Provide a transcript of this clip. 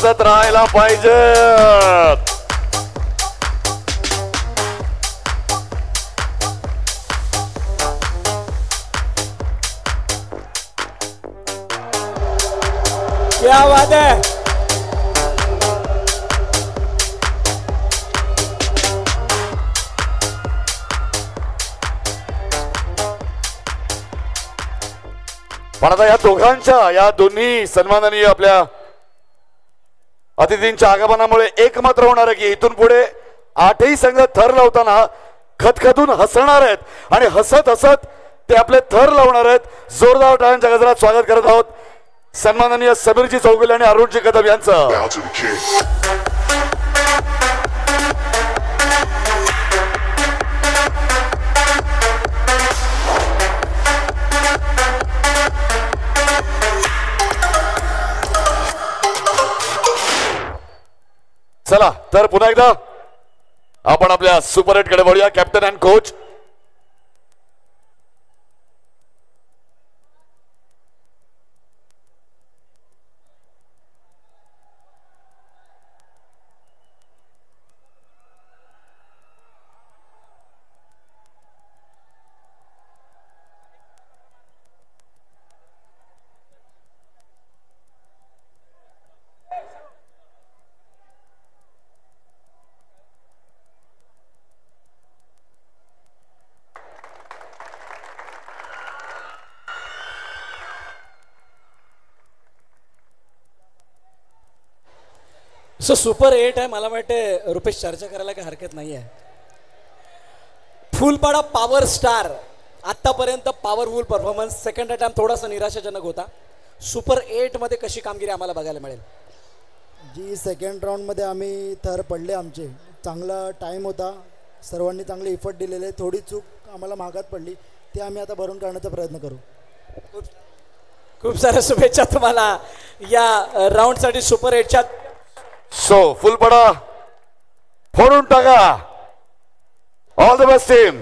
हसत राहायला पाहिजे. क्या बात है. पण आता या दोघांच्या या दोन्ही सन्माननीय आपल्या अतिथींच्या आगमनामुळे एकमात्र होणार आहे की इथून पुढे आठही संघ थर लावताना खदखदून हसणार आहेत आणि हसत हसत ते आपले थर लावणार आहेत. जोरदार टाळ्यांच्या गजरात स्वागत करत आहोत सन्माननीय समीरजी चौगुले आणि अरुणजी कदम यांचं. चला तर पुन्हा एकदा आपण आपल्या सुपर 8 कडे वळूया. कॅप्टन अँड कोच सुपर 8 आहे. मला वाटते रुपेश चर्चा करायला काही हरकत नाही आहे. फुलपाडा पॉवर स्टार आतापर्यंत पॉवरफुल परफॉर्मन्स. सेकंड अटॅम्प्ट थोडासा निराशाजनक होता. सुपर 8 मध्ये कशी कामगिरी आम्हाला बघायला मिळेल. जी सेकंड राऊंडमध्ये आम्ही थर पडले. आमचे चांगला टाईम होता. सर्वांनी चांगले इफर्ट दिलेले. थोडी चूक आम्हाला मागात पडली ते आम्ही आता भरून काढण्याचा प्रयत्न करू. खूप साऱ्या शुभेच्छा तुम्हाला या राऊंडसाठी सुपर 8च्या. फुलपडा फोडून टाका. All the best team.